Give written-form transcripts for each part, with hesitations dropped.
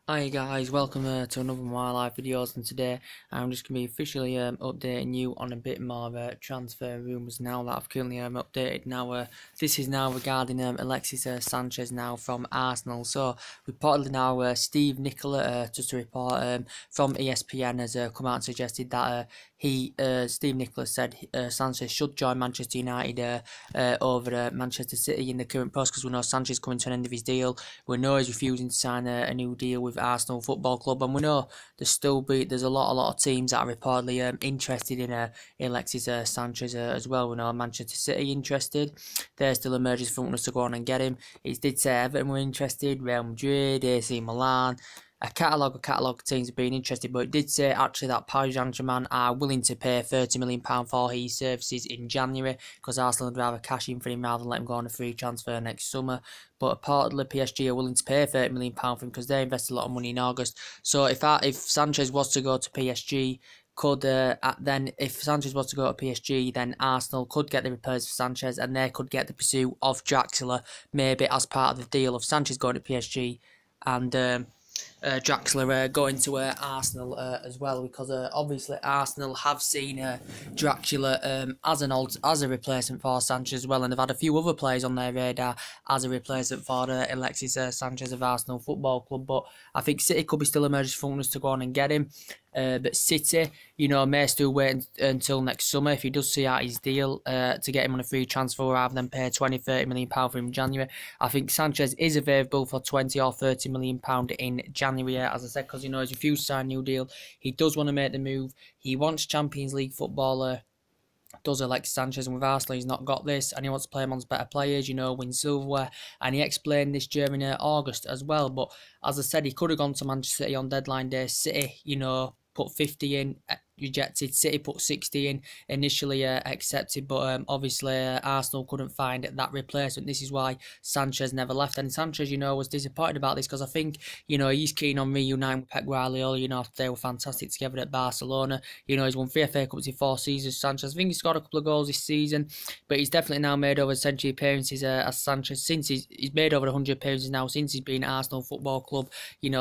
Hi guys, welcome to another of my live videos, and today I'm just going to be officially updating you on a bit more transfer rumours now that I've currently updated. Now this is now regarding Alexis Sanchez now from Arsenal. So reportedly now Steve Nicola, just to report from ESPN, has come out and suggested that Steve Nicola said Sanchez should join Manchester United over Manchester City in the current process, because we know Sanchez coming to an end of his deal. We know he's refusing to sign a new deal with Arsenal Football Club, and we know there's a lot of teams that are reportedly interested in Alexis Sanchez as well. We know Manchester City interested. They're still emerging front us to go on and get him. It did say Everton were interested, Real Madrid, AC Milan. A catalogue of teams have been interested, but it did say actually that Paris Saint-Germain are willing to pay £30 million for his services in January, because Arsenal would rather cash in for him rather than let him go on a free transfer next summer. But reportedly PSG are willing to pay £30 million for him because they invested a lot of money in August. So if Sanchez was to go to PSG, if Sanchez was to go to PSG, then Arsenal could get the repairs for Sanchez, and they could get the pursuit of Draxler, maybe as part of the deal of Sanchez going to PSG and Draxler going to Arsenal as well, because obviously Arsenal have seen Draxler as a replacement for Sanchez as well, and they've had a few other players on their radar as a replacement for Alexis Sanchez of Arsenal Football Club. But I think City could be still emerging from us to go on and get him. But City, may still wait until next summer if he does see out his deal to get him on a free transfer rather than pay £20-30 million for him in January. I think Sanchez is available for £20 or £30 million in January, as I said, because he's refused to sign a new deal. He does want to make the move. He wants Champions League footballer. Does Alexis Sanchez, and with Arsenal he's not got this, and he wants to play amongst better players, win silverware, and he explained this during August as well. But as I said, he could have gone to Manchester City on deadline day. City, put 50 in, rejected. City put 60 in, initially accepted, but obviously Arsenal couldn't find that replacement. This is why Sanchez never left, and Sanchez, was disappointed about this, because I think, he's keen on reuniting with Pep Guardiola. They were fantastic together at Barcelona. He's won 3 FA Cups in 4 seasons, Sanchez. I think he scored a couple of goals this season, but he's definitely now made over 100 appearances as Sanchez, since he's made over 100 appearances now since he's been at Arsenal Football Club,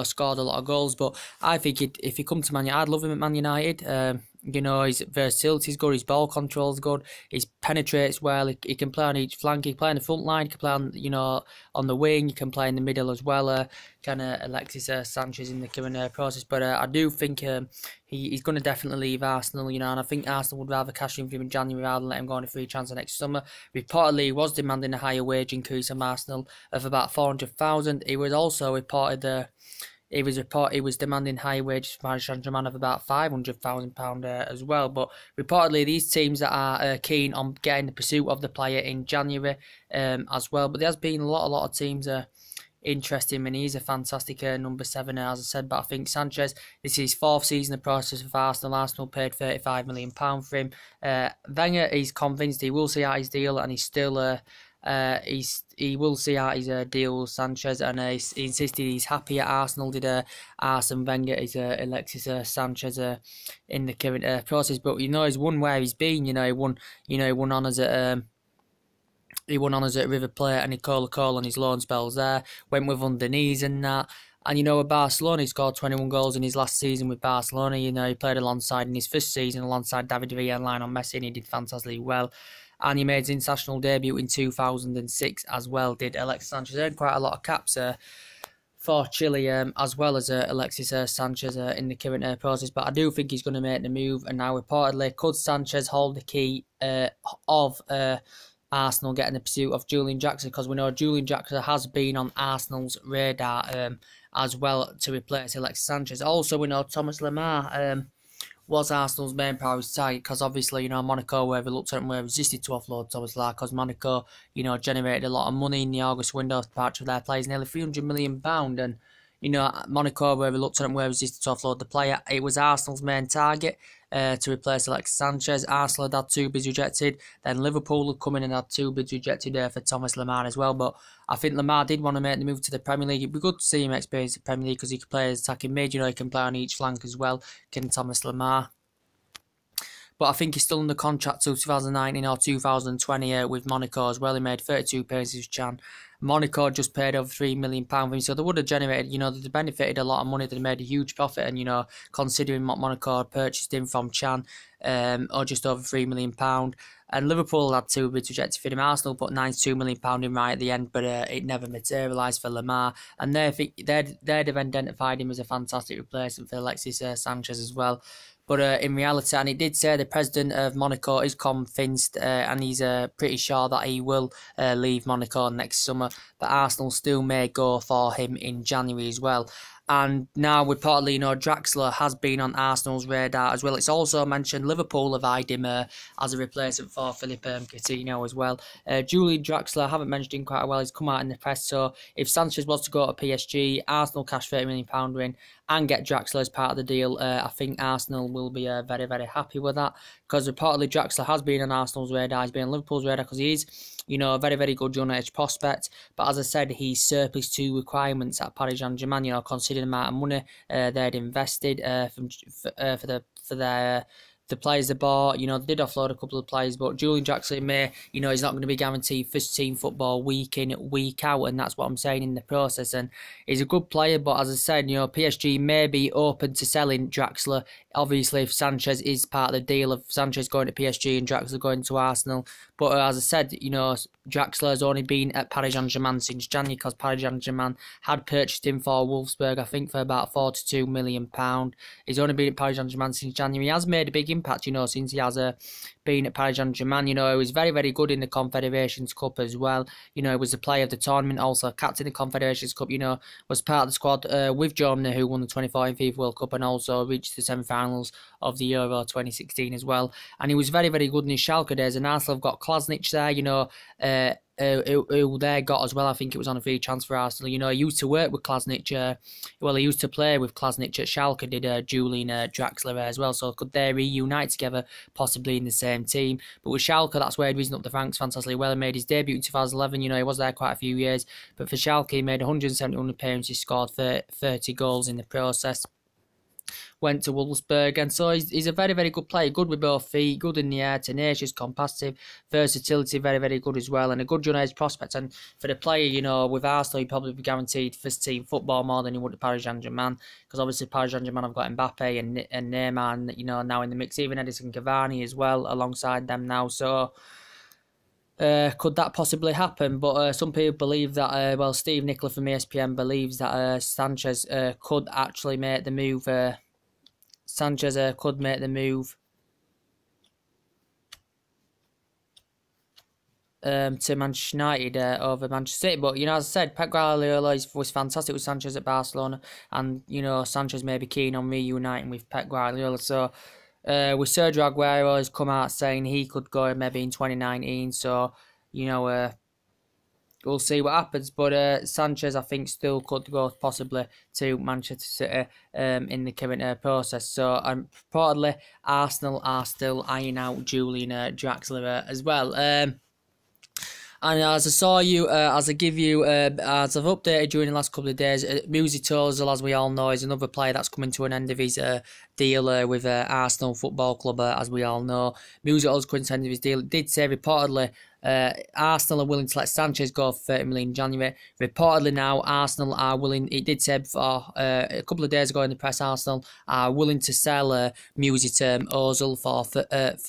scored a lot of goals. But I think if he come to Man United, I'd love him at Man United. His versatility is good, his ball control is good, he penetrates well, he can play on each flank, he can play on the front line, he can play on, on the wing, he can play in the middle as well, Alexis Sanchez in the current process. But I do think he's going to definitely leave Arsenal, and I think Arsenal would rather cash in for him in January rather than let him go on a free transfer next summer. Reportedly, he was demanding a higher wage increase from Arsenal of about 400,000. He was also reported he was demanding high wages from Paris Saint-Germain of about £500,000 as well. But reportedly, these teams that are keen on getting the pursuit of the player in January as well. But there's been a lot of teams interested in him, and he's a fantastic number 7, as I said. But I think Sanchez, this is his 4th season in the process with Arsenal. Arsenal paid £35 million for him. Wenger is convinced he will see out his deal, and he's still he will see out his deal with Sanchez, and he insisted he's happy at Arsenal. Did Arsene Wenger is Alexis Sanchez in the current process? But he's won where he's been. He won honours at. He won honours at River Plate and Nicola Cole on his loan spells there. Went with underknees and that. And with Barcelona, he scored 21 goals in his last season with Barcelona. He played alongside in his first season alongside David Villa and Lionel Messi, and he did fantastically well. And he made his international debut in 2006 as well, did Alexis Sanchez. Earned quite a lot of caps for Chile, as well as Alexis Sanchez in the current process. But I do think he's going to make the move. And now reportedly, could Sanchez hold the key of Arsenal getting the pursuit of Julian Draxler? Because we know Julian Draxler has been on Arsenal's radar as well to replace Alexis Sanchez. Also, we know Thomas Lemar was Arsenal's main priority target, because obviously, Monaco were reluctant and were resisted to offload Thomas Lemar, because Monaco, generated a lot of money in the August window of departure of their players, nearly £300 million, and Monaco were reluctant and were resisted to offload the player. It was Arsenal's main target to replace Alexis Sanchez. Arsenal had 2 bids rejected. Then Liverpool had come in and had 2 bids rejected for Thomas Lemar as well. But I think Lemar did want to make the move to the Premier League. It'd be good to see him experience the Premier League, because he can play as attacking mid. He can play on each flank as well, can Thomas Lemar. But I think he's still under contract till 2019 or 2020 with Monaco as well. He made 32 appearances with Chan. Monaco just paid over £3 million for him, so they would have generated, they benefited a lot of money. They made a huge profit, and considering what Monaco had purchased him from Chan, or just over £3 million. And Liverpool had two bids rejected for him. Arsenal put £92 million in right at the end, but it never materialised for Lamar. And they'd have identified him as a fantastic replacement for Alexis Sanchez as well. But in reality, and it did say the president of Monaco is convinced, and he's pretty sure that he will leave Monaco next summer. But Arsenal still may go for him in January as well. And now, reportedly, Draxler has been on Arsenal's radar as well. It's also mentioned Liverpool have eyed him as a replacement for Philippe Coutinho as well. Julian Draxler, I haven't mentioned him quite well. He's come out in the press. So if Sanchez was to go to PSG, Arsenal cash £30 million in and get Draxler as part of the deal, I think Arsenal will be very, very happy with that. Because reportedly Draxler has been on Arsenal's radar. He's been on Liverpool's radar because he is, a very, very good young age prospect. But as I said, he's surplus to requirements at Paris Saint-Germain, considering the amount of money they'd invested for the players they bought. They did offload a couple of players, but Julian Draxler may, he's not going to be guaranteed first team football week in, week out, and that's what I'm saying in the process. And he's a good player, but as I said, PSG may be open to selling Draxler. Obviously, if Sanchez is part of the deal of Sanchez going to PSG and Draxler going to Arsenal. But as I said, Draxler has only been at Paris Saint-Germain since January because Paris Saint-Germain had purchased him for Wolfsburg, I think, for about £42 million. He's only been at Paris Saint-Germain since January. He has made a big impact, since he has been at Paris Saint-Germain. He was very, very good in the Confederations Cup as well. He was the player of the tournament, also captain of the Confederations Cup, was part of the squad with Germany, who won the 2014 FIFA World Cup and also reached the semi-finals of the Euro 2016 as well. And he was very, very good in his Schalke days, and Arsenal have got Klasnic there, who they got as well. I think it was on a free transfer Arsenal. He used to work with Klasnic. He used to play with Klasnic at Schalke, did Julian Draxler as well. So could they reunite together, possibly in the same team? But with Schalke, that's where he'd risen up the ranks fantastically well. He made his debut in 2011. He was there quite a few years. But for Schalke, he made 171 appearances, scored 30 goals in the process. Went to Wolfsburg, and so he's a very, very good player, good with both feet, good in the air, tenacious, competitive, versatility, very, very good as well, and a good young age prospect. And for the player, with Arsenal, he'd probably be guaranteed first team football more than he would at Paris Saint-Germain, because obviously Paris Saint-Germain have got Mbappe and Neymar, and, now in the mix, even Edison Cavani as well, alongside them now, so... could that possibly happen? But some people believe that, Steve Nicola from ESPN believes that Sanchez could actually make the move. Sanchez could make the move to Manchester United over Manchester City. But, as I said, Pep Guardiola was fantastic with Sanchez at Barcelona. And, Sanchez may be keen on reuniting with Pep Guardiola. So... with Sergio Aguero has come out saying he could go maybe in 2019, so we'll see what happens. But Sanchez, I think, still could go possibly to Manchester City in the current process. So reportedly, Arsenal are still eyeing out Julian Draxler as well. And as I saw you, as I give you, as I've updated during the last couple of days, Mesut Ozil, as we all know, is another player that's coming to an end of his deal with Arsenal Football Club, as we all know. Mesut Ozil coming to an end of his deal. It did say reportedly Arsenal are willing to let Sanchez go for £30 million in January. Reportedly now, Arsenal are willing, it did say before, a couple of days ago in the press, Arsenal are willing to sell Mesut Ozil for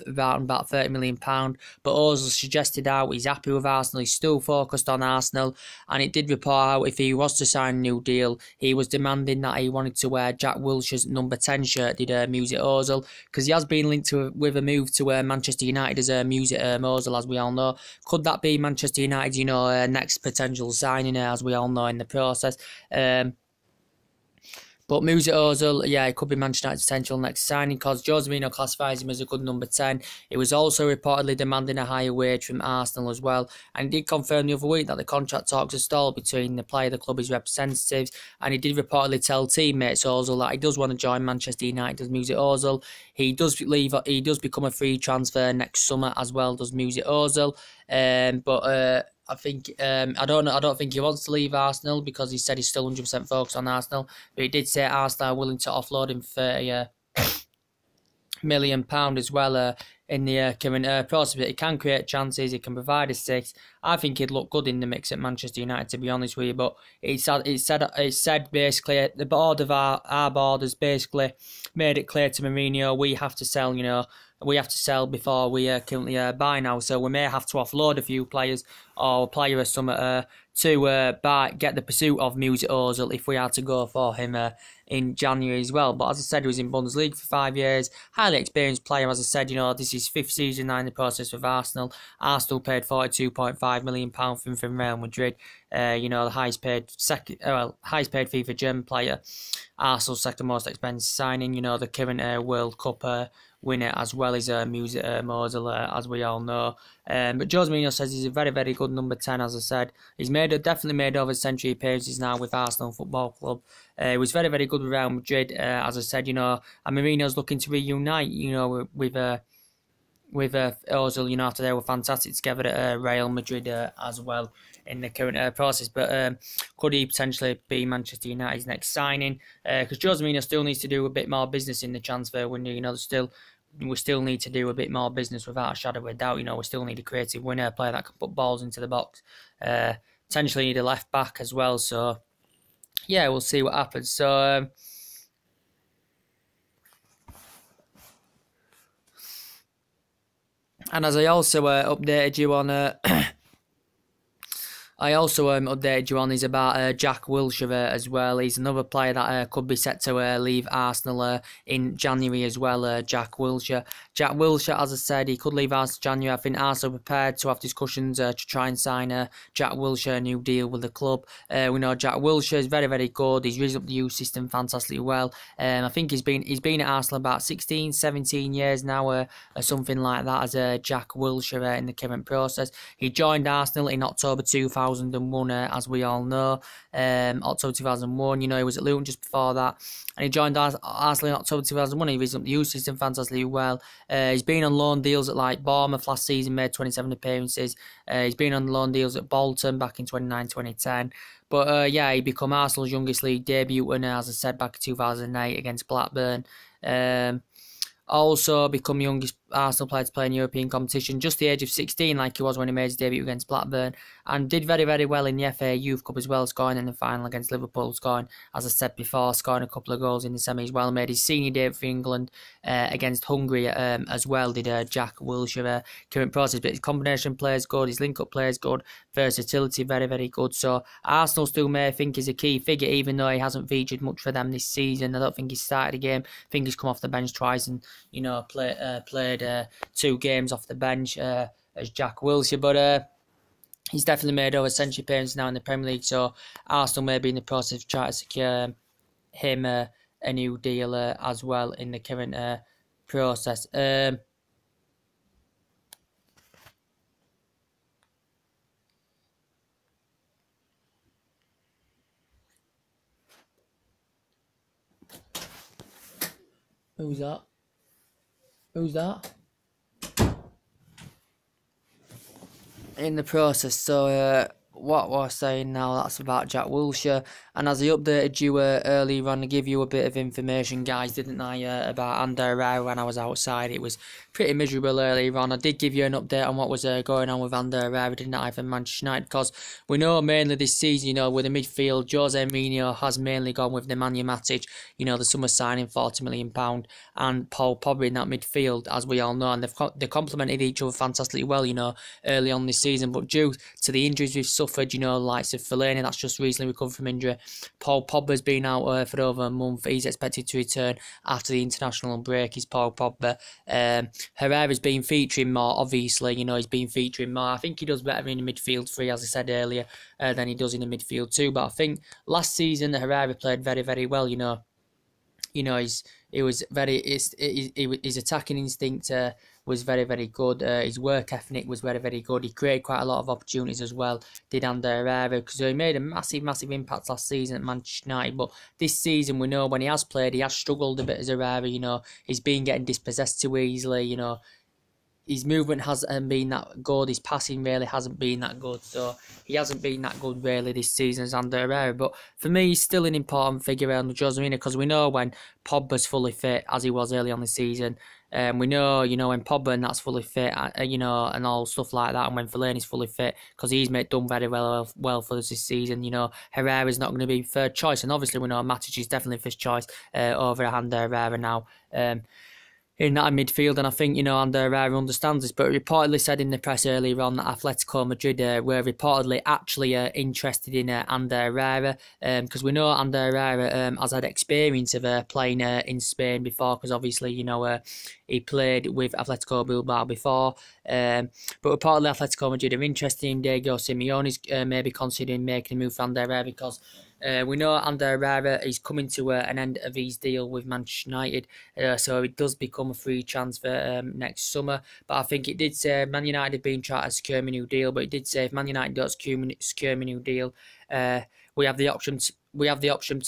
about £30 million. But Ozil suggested out he's happy with Arsenal, he's still focused on Arsenal, and it did report out if he was to sign a new deal, he was demanding that he wanted to wear Jack Wilshere's number 10 shirt, did Mesut Ozil, because he has been linked with a move to Manchester United as Mesut Ozil, as we all know. Could that be Manchester United's, next potential signing, as we all know, in the process? But Mesut Ozil, it could be Manchester United's potential next signing because Jose Mourinho classifies him as a good number 10. He was also reportedly demanding a higher wage from Arsenal as well. And he did confirm the other week that the contract talks are stalled between the player, the club, his representatives. And he did reportedly tell teammates Ozil that he does want to join Manchester United, does Mesut Ozil. He does become a free transfer next summer as well, does Mesut Ozil. I think I don't think he wants to leave Arsenal because he said he's still 100% focused on Arsenal. But he did say Arsenal are willing to offload him £30 million as well in the current process. But he can create chances, he can provide assists. I think he'd look good in the mix at Manchester United, to be honest with you. But it's said basically the board of our board has basically made it clear to Mourinho we have to sell. We have to sell before we currently buy now. So we may have to offload a few players or a player or something to get the pursuit of Mesut Ozil if we had to go for him in January as well. But as I said, he was in Bundesliga for 5 years, highly experienced player. As I said, this is his 5th season now in the process with Arsenal. Arsenal paid £42.5 million for him from Real Madrid. The highest paid fee for German player. Arsenal's second most expensive signing. The current World Cup winner as well as Mesut Ozil, as we all know. But Jose Mourinho says he's a very, very good number 10, as I said. He's definitely made over century appearances now with Arsenal Football Club. He was very, very good with Real Madrid, as I said, and Mourinho's looking to reunite, with Ozil, after they were fantastic together at Real Madrid as well in the current process. But could he potentially be Manchester United's next signing? Because Jose Mourinho still needs to do a bit more business in the transfer window. We still need to do a bit more business without a shadow of a doubt. We still need a creative winner, a player that can put balls into the box. Potentially need a left back as well. So, yeah, we'll see what happens. So, and as I also updated you on is about Jack Wilshere as well. He's another player that could be set to leave Arsenal in January as well, Jack Wilshere. Jack Wilshere, as I said, he could leave Arsenal in January. I think Arsenal are prepared to have discussions to try and sign Jack Wilshere a new deal with the club. We know Jack Wilshere is very, very good. He's risen up the youth system fantastically well. I think he's been at Arsenal about 16, 17 years now, or something like that, as Jack Wilshere in the current process. He joined Arsenal in October 2001, as we all know. October 2001, he was at Luton just before that. And he joined Arsenal in October 2001. He risen up the youth system fantastically well. He's been on loan deals at Bournemouth last season, made 27 appearances. He's been on loan deals at Bolton back in 2009-2010. But he became Arsenal's youngest league debutant, as I said, back in 2008 against Blackburn. Also become youngest Arsenal player to play in European competition, just the age of 16, like he was when he made his debut against Blackburn, and did very, very well in the FA Youth Cup as well, scoring in the final against Liverpool, scoring, as I said before, scoring a couple of goals in the semis. Well, made his senior debut for England against Hungary as well, did Jack Wilshere. Current process, but his combination play is good, his link-up play is good, versatility very, very good. So Arsenal still may think he's a key figure, even though he hasn't featured much for them this season. I don't think he's started a game. I think he's come off the bench twice and played 2 games off the bench as Jack Wilshere, but he's definitely made over century appearances now in the Premier League, so Arsenal may be in the process of trying to secure him a new deal as well in the current process. Who's that? Who's that? In the process, so what we're saying now, that's about Jack Wilshere. And as I updated you earlier on to give you a bit of information, guys, didn't I, about Ander Herrera when I was outside. It was pretty miserable earlier on. I did give you an update on what was going on with Ander Herrera, didn't I, for Manchester United, because we know mainly this season, with the midfield, Jose Mourinho has mainly gone with Nemanja Matic, the summer signing, £40 million, and Paul Pogba in that midfield, as we all know, and they complemented each other fantastically well, early on this season, but due to the injuries we've suffered, likes of Fellaini, that's just recently recovered from injury. Paul Pogba's been out for over a month. He's expected to return after the international break. Is Paul Pogba. Herrera's been featuring more, obviously. He's been featuring more. I think he does better in the midfield 3, as I said earlier, than he does in the midfield 2. But I think last season Herrera played very, very well. His attacking instinct was very, very good. His work ethic was very, very good. He created quite a lot of opportunities as well, did Ander Herrera, because he made a massive, massive impact last season at Manchester United. But this season, we know when he has played, he has struggled a bit as Herrera. He's been getting dispossessed too easily. His movement hasn't been that good. His passing really hasn't been that good. So he hasn't been that good really this season as Ander Herrera. But for me, he's still an important figure around Jose Mourinho, because we know when Pogba's fully fit, as he was early on the season, We know, when Pogba and that's fully fit, and all stuff like that, and when Fellaini's fully fit, because he's done very well for us this season. Herrera's not going to be third choice, and obviously we know Matic is definitely first choice over Ander Herrera now. In that midfield, and I think, Ander Herrera understands this, but reportedly said in the press earlier on that Atletico Madrid were reportedly actually interested in Ander Herrera, because we know Ander Herrera has had experience of playing in Spain before, because obviously, he played with Atletico Bilbao before, but reportedly Atletico Madrid are interested in Diego Simeone's maybe considering making a move for Ander Herrera, because we know Ander Herrera is coming to an end of his deal with Manchester United, so it does become a free transfer next summer. But I think it did say Man United have been trying to secure him a new deal, but it did say if Man United don't secure him a new deal, we have the option to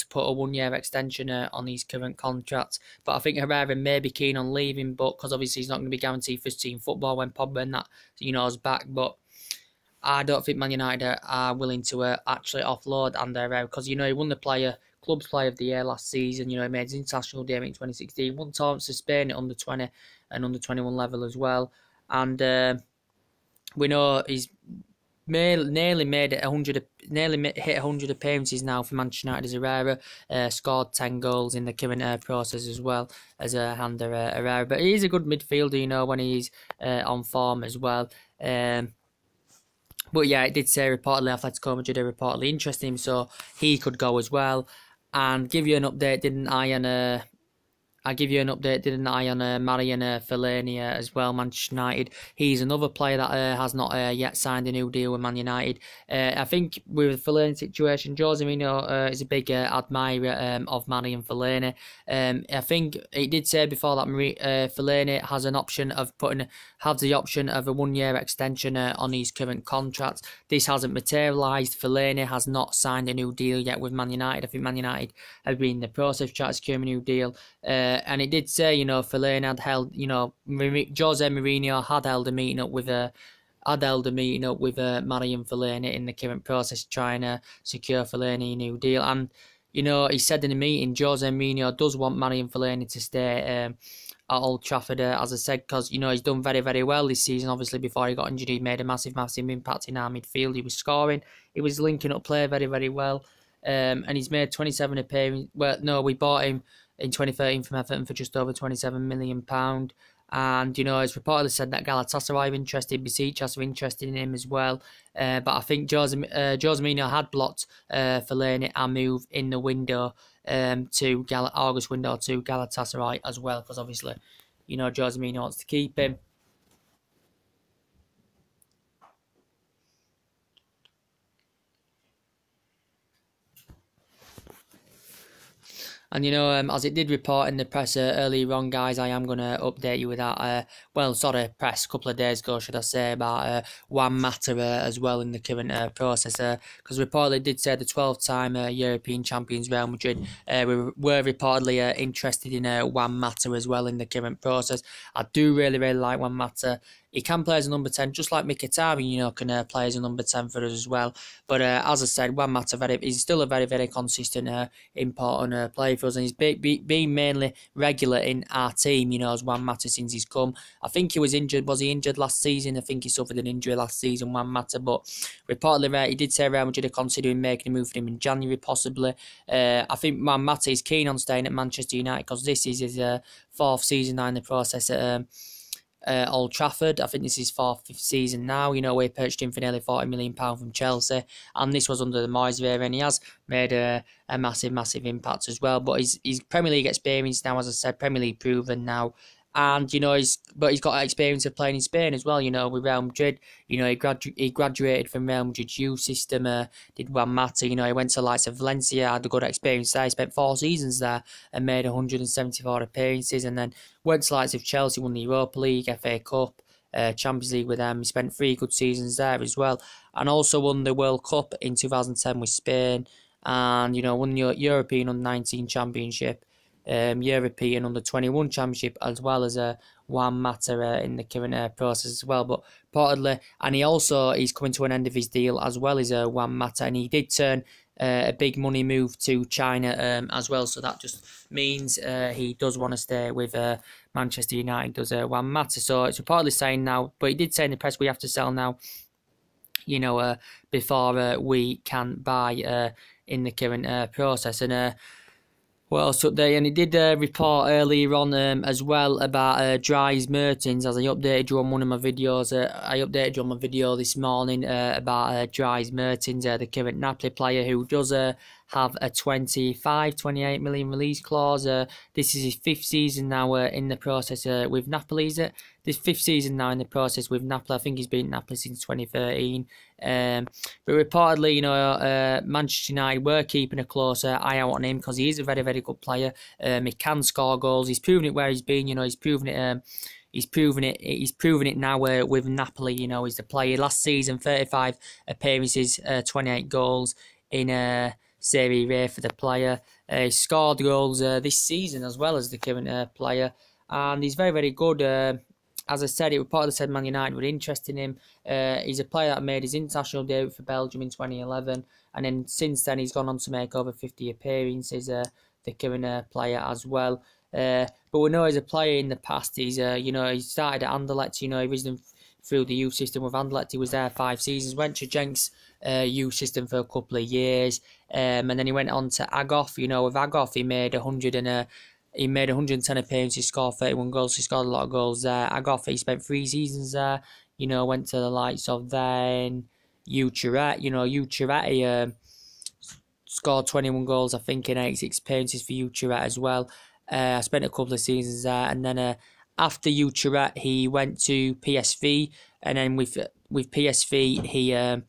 put a 1 year extension on his current contract. But I think Herrera may be keen on leaving, but because obviously he's not going to be guaranteed first team football when Pogba and that is back, but I don't think Man United are willing to actually offload Ander Herrera, because he won the Club's Player of the Year last season. He made his international debut in 2016, won tournaments to Spain at under 20 and under 21 level as well, and we know he's nearly hit 100 appearances now for Manchester United as Herrera. Scored 10 goals in the current process as well as Ander Herrera. But he is a good midfielder, when he's on form as well. But yeah, it did say reportedly Atletico Madrid are reportedly interested in him, so he could go as well. And give you an update, didn't I, on Marian Fellaini as well, Manchester United. He's another player that has not yet signed a new deal with Man United. I think with the Fellaini situation, Jose Mourinho is a big admirer of Marian Fellaini. I think it did say before that Fellaini has the option of a 1 year extension on his current contract. This hasn't materialised. Fellaini has not signed a new deal yet with Man United. I think Man United have been in the process of trying to secure a new deal. And it did say, Fellaini had held, Jose Mourinho had held a meeting up with Marian Fellaini in the current process, trying to secure Fellaini a new deal. And, he said in the meeting, Jose Mourinho does want Marian Fellaini to stay at Old Trafford, as I said, because, he's done very, very well this season. Obviously, before he got injured, he made a massive impact in our midfield. He was scoring. He was linking up play very, very well. And he's made 27 appearances. Well, no, we bought him in 2013 from Everton for just over £27 million. And, it's reportedly said that Galatasaray are interested, Besiktas are interested in him as well. But I think Jose Mourinho had blocked Fellaini a move in the window to August window to Galatasaray as well, because obviously, Jose Mourinho wants to keep him. And, as it did report in the press earlier on, guys, I am going to update you with that. Press a couple of days ago, should I say, about Juan Mata as well in the current process. Because reportedly did say the 12-time European champions Real Madrid were reportedly interested in Juan Mata as well in the current process. I do really, really like Juan Mata. He can play as a number 10, just like Mkhitaryan, can play as a number 10 for us as well. But as I said, Juan Mata, he's still a very, very consistent, important player for us. And he's been mainly regular in our team, as Juan Mata since he's come. I think he was injured. Was he injured last season? I think he suffered an injury last season, Juan Mata. But reportedly, he did say Real Madrid are considering making a move for him in January, possibly. I think Juan Mata is keen on staying at Manchester United because this is his fourth season now in the process at Old Trafford. I think this is his fifth season now. We purchased him for nearly £40 million from Chelsea, and this was under the Moyes era, and he has made a massive impact as well. But he's Premier League experience now, as I said, Premier League proven now. And, he's got experience of playing in Spain as well, with Real Madrid. He graduated from Real Madrid's youth system, did Juan Mata. He went to the likes of Valencia, had a good experience there. He spent 4 seasons there and made 174 appearances. And then went to the likes of Chelsea, won the Europa League, FA Cup, Champions League with them. He spent 3 good seasons there as well. And also won the World Cup in 2010 with Spain. And, won the European Under-19 Championship. European Under-21 Championship, as well as Juan Mata in the current process as well. But reportedly, and he's coming to an end of his deal as well as Juan Mata, and he did turn a big money move to China as well. So that just means he does want to stay with Manchester United, does Juan Mata. So it's reportedly saying now, but he did say in the press we have to sell now, before we can buy in the current process. And what else update? And he did report earlier on as well about Dries Mertens, as I updated you on one of my videos. I updated you on my video this morning about Dries Mertens, the current Napoli player who does have a 28 million release clause. This is his 5th season now in the process with Napoli, is it? This 5th season now in the process with Napoli. I think he's been at Napoli since 2013. But reportedly, Manchester United were keeping a closer eye out on him because he is a very, very good player. He can score goals. He's proven it where he's been. He's proven it. He's proven it now with Napoli. He's the player. Last season, 35 appearances, 28 goals in Serie A for the player. He scored goals this season as well as the current player, and he's very, very good. As I said, it reportedly said Man United were interested in him. He's a player that made his international debut for Belgium in 2011, and then since then he's gone on to make over 50 appearances. The current player as well. But we know as a player in the past, he's he started at Anderlecht. He risen through the youth system with Anderlecht. He was there 5 seasons. Went to Genk's youth system for a couple of years, and then he went on to Agoff. With Agoff, he made 110 appearances, scored 31 goals. He scored a lot of goals there. Agoff, he spent 3 seasons there. Went to the likes of then Utrecht. Utrecht, he scored 21 goals, I think, in 86 appearances for Utrecht as well. I spent a couple of seasons there, and then after Utrecht, he went to PSV, and then with PSV,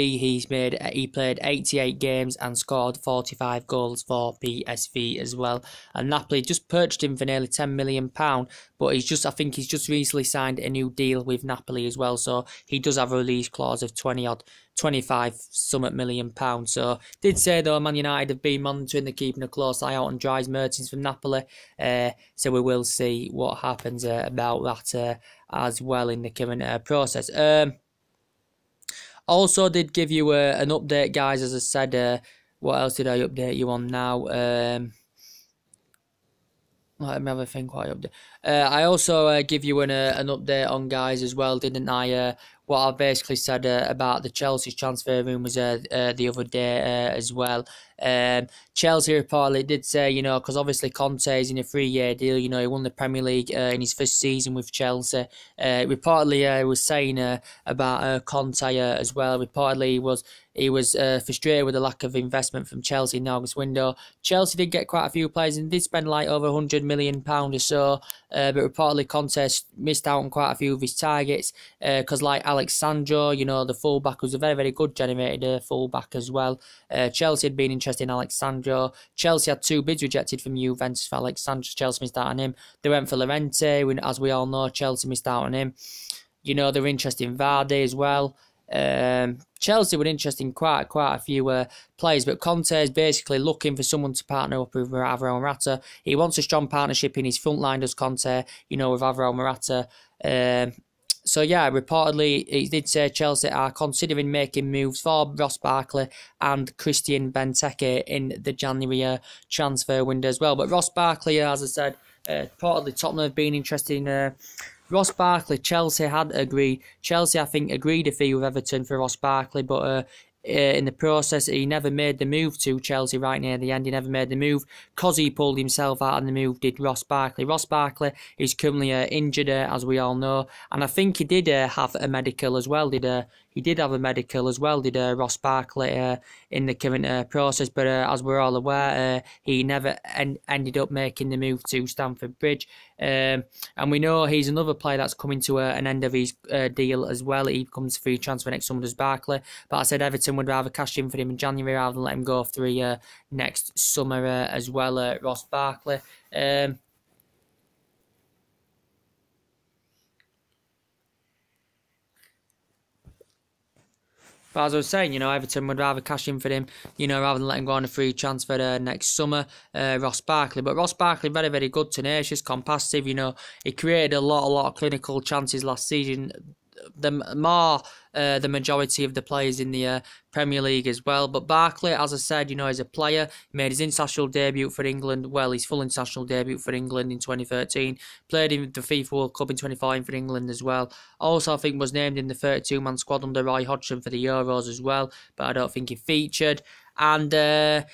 he played 88 games and scored 45 goals for PSV as well. And Napoli just purchased him for nearly £10 million, but I think he's just recently signed a new deal with Napoli as well. So he does have a release clause of 25 something million pounds. So did say though Man United have been monitoring, they're keeping a close eye out on Dries Mertens from Napoli. So we will see what happens about that as well in the current process. Also did give you an update, guys, as I said. What else did I update you on now? Let me have a think what I update. I also give you an update on, guys, as well, didn't I? What I basically said about the Chelsea's transfer rumours the other day as well. Chelsea reportedly did say, because obviously Conte is in a 3-year deal, he won the Premier League in his first season with Chelsea. Reportedly was saying about Conte as well. Reportedly he was frustrated with the lack of investment from Chelsea in the August window. Chelsea did get quite a few players and did spend like over £100 million or so, but reportedly Conte missed out on quite a few of his targets because like Alex Sandro, the fullback, was a very, very good generated fullback as well. Chelsea had been interested in Alex Sandro. Chelsea had 2 bids rejected from Juventus for Alex Sandro. Chelsea missed out on him. They went for Llorente, as we all know. Chelsea missed out on him. They were interested in Vardy as well. Chelsea were interested in quite a few players, but Conte is basically looking for someone to partner up with Alvaro Morata. He wants a strong partnership in his front line, does Conte, with Alvaro Morata. So yeah, reportedly, he did say Chelsea are considering making moves for Ross Barkley and Christian Benteke in the January transfer window as well. But Ross Barkley, as I said, reportedly Tottenham have been interested in Ross Barkley. Chelsea, I think, agreed a fee with Everton for Ross Barkley, but in the process, he never made the move to Chelsea right near the end. He never made the move because he pulled himself out of the move, did Ross Barkley. Ross Barkley is currently injured, as we all know, and I think he did have a medical as well. He did have a medical as well, did Ross Barkley, in the current process, but as we're all aware, he never ended up making the move to Stamford Bridge. And we know he's another player that's coming to an end of his deal as well. He comes free transfer next summer, does Barkley. But I said Everton would rather cash in for him in January rather than let him go through next summer as well, Ross Barkley. But as I was saying, Everton would rather cash in for him, rather than let him go on a free transfer next summer, Ross Barkley. But Ross Barkley, very, very good, tenacious, competitive, he created a lot of clinical chances last season. the majority of the players in the Premier League as well. But Barkley, as I said, is a player. He made his international debut for England. Well, his full international debut for England in 2013. Played in the FIFA World Cup in 2014 for England as well. Also, I think was named in the 32-man squad under Roy Hodgson for the Euros as well. But I don't think he featured. And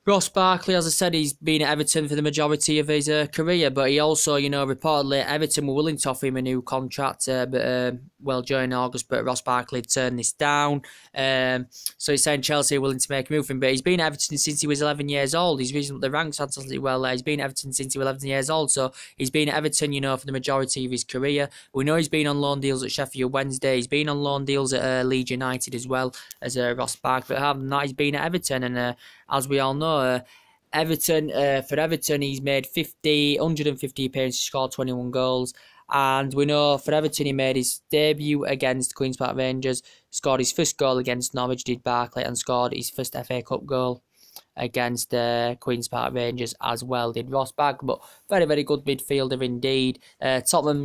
Ross Barkley, as I said, he's been at Everton for the majority of his career, but he also, reportedly Everton were willing to offer him a new contract, during August, but Ross Barkley turned this down. So he's saying Chelsea are willing to make a move for him, but he's been at Everton since he was 11 years old. He's recently ranked fantastically well there. He's been at Everton since he was 11 years old, so he's been at Everton, for the majority of his career. We know he's been on loan deals at Sheffield Wednesday. He's been on loan deals at Leeds United as well as Ross Barkley. But other than that, he's been at Everton, and as we all know, for Everton, he's made 150 appearances, scored 21 goals. And we know for Everton, he made his debut against Queen's Park Rangers, scored his first goal against Norwich, did Barkley, and scored his first FA Cup goal against Queen's Park Rangers as well, did Ross Barkley. But very, very good midfielder indeed. Tottenham,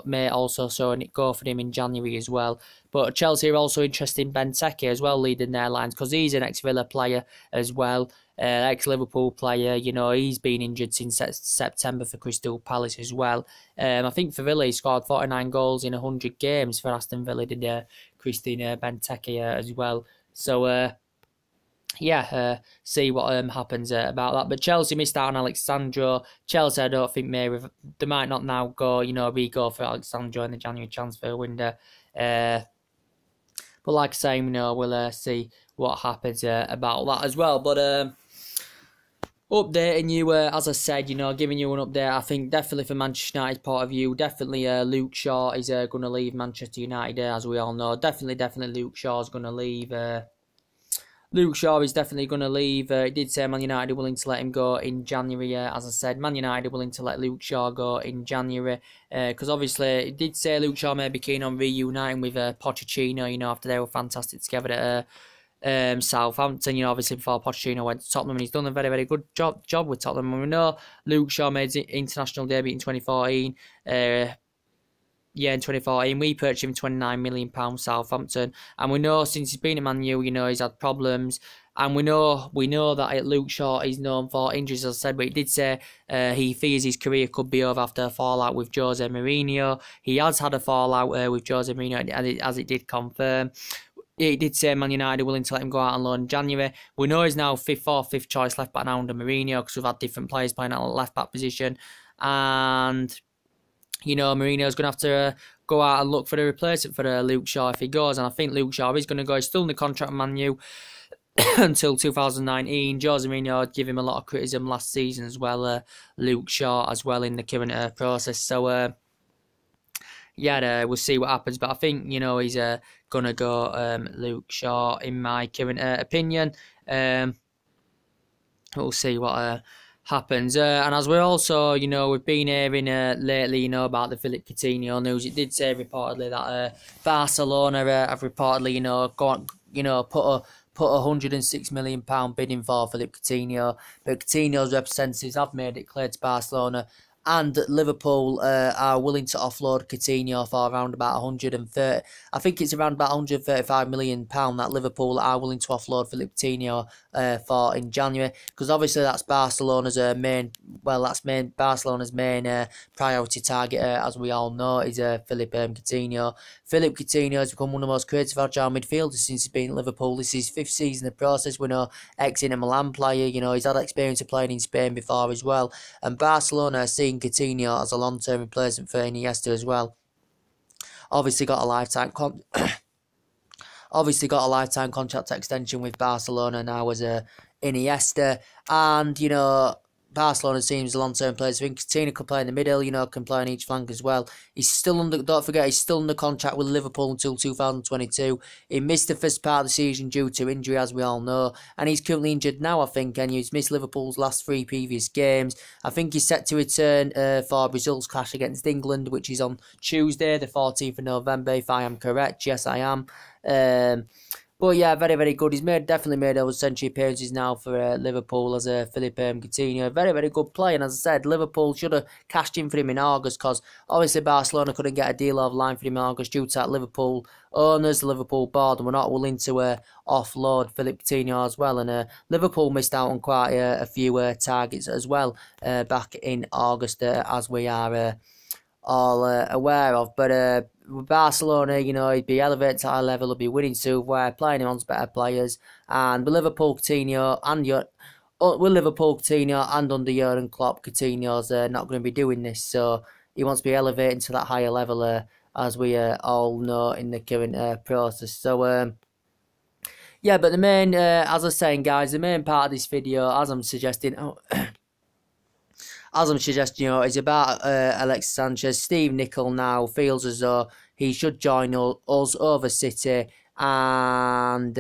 may also show it go for him in January as well. But Chelsea are also interested in Benteke as well, leading their lines, because he's an ex-Villa player as well. Ex-Liverpool player, he's been injured since September for Crystal Palace as well. I think for Villa, he scored 49 goals in 100 games for Aston Villa, did Christian Benteke as well. So, see what happens about that. But Chelsea missed out on Alexandro. Chelsea, I don't think they might not now go, re-go for Alexandro in the January transfer window. But like I say, we'll see what happens about that as well. But updating you, as I said, giving you an update. I think definitely for Manchester United's point of view, definitely Luke Shaw is going to leave Manchester United, as we all know. Definitely Luke Shaw is going to leave. Luke Shaw is definitely going to leave. It did say Man United are willing to let him go in January. As I said, Man United are willing to let Luke Shaw go in January. Because obviously, it did say Luke Shaw may be keen on reuniting with Pochettino, after they were fantastic together at Southampton, obviously before Pochettino went to Tottenham, and he's done a very, very good job with Tottenham. And we know Luke Shaw made his international debut in 2014. In 2014, we purchased him £29 million Southampton, and we know since he's been at Man U, he's had problems, and we know that Luke Shaw is known for injuries, as I said, but he did say he fears his career could be over after a fallout with Jose Mourinho. He has had a fallout with Jose Mourinho, as it did confirm. It did say Man United are willing to let him go out on loan in January. We know he's now fifth choice left back now under Mourinho, because we've had different players playing at the left back position, and Mourinho's going to have to go out and look for a replacement for Luke Shaw if he goes. And I think Luke Shaw is going to go. He's still in the contract with Man U until 2019. Jose Mourinho would give him a lot of criticism last season as well. Luke Shaw as well in the current process. So, we'll see what happens. But I think, he's going to go Luke Shaw in my current opinion. We'll see what happens. And as we're also, we've been hearing lately, about the Philippe Coutinho news. It did say reportedly that Barcelona have reportedly, put £106 million bidding for Philippe Coutinho. But Coutinho's representatives have made it clear to Barcelona and Liverpool are willing to offload Coutinho for around about 130. I think it's around about £135 million that Liverpool are willing to offload Philippe Coutinho for in January, because obviously that's Barcelona's Barcelona's main priority target, as we all know, is Philippe Coutinho. Philippe Coutinho has become one of the most creative agile midfielders since he's been at Liverpool. This is his fifth season in the process. We know ex-Inter Milan player, he's had experience of playing in Spain before as well. And Barcelona are seeing Coutinho as a long-term replacement for Iniesta as well. Obviously got a lifetime contract extension with Barcelona now as Iniesta, and Barcelona seems a long-term player. So I think Coutinho can play in the middle, can play on each flank as well. He's still under contract with Liverpool until 2022. He missed the first part of the season due to injury, as we all know, and he's currently injured now, I think, and he's missed Liverpool's last 3 previous games. I think he's set to return for Brazil's clash against England, which is on Tuesday, the 14th of November, if I am correct. Yes, I am. But yeah, very, very good. He's definitely made over century appearances now for Liverpool as a Philippe Coutinho. Very, very good player. And as I said, Liverpool should have cashed in for him in August because obviously Barcelona couldn't get a deal over line for him in August due to that Liverpool owners, the Liverpool board, and were not willing to offload Philippe Coutinho as well. And Liverpool missed out on quite a few targets as well back in August, as we are all aware of. But with Barcelona, he'd be elevated to high level, he'd be winning silverware, playing him on better players. And with Liverpool, Coutinho and under Jurgen Klopp, Coutinho's not going to be doing this. So he wants to be elevating to that higher level, as we all know in the current process. So yeah, but the main, as I was saying, guys, the main part of this video, as I'm suggesting, is about Alexis Sanchez. Steve Nicol now feels as though he should join us over City, and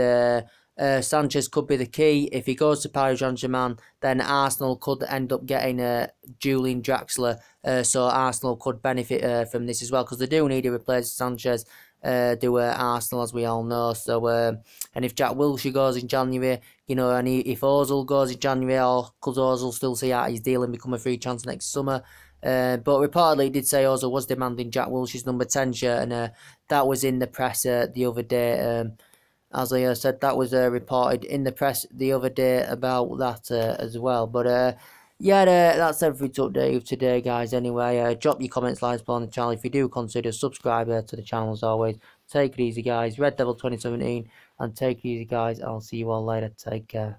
Sanchez could be the key. If he goes to Paris Saint-Germain, then Arsenal could end up getting Julian Draxler, so Arsenal could benefit from this as well, because they do need to replace Sanchez. Arsenal, as we all know. So, and if Jack Wilshere goes in January, and if Ozil goes in January, or could Ozil still see out his deal and become a free chance next summer? But reportedly, he did say Ozil was demanding Jack Wilshere's number 10 shirt, and that was in the press the other day. As I said, that was reported in the press the other day about that as well. But yeah, that's everything to update you today, guys. Anyway, drop your comments, likes on the channel. If you do, consider subscribing to the channel as always. Take it easy, guys. Red Devil 2017, and take it easy, guys. I'll see you all later. Take care.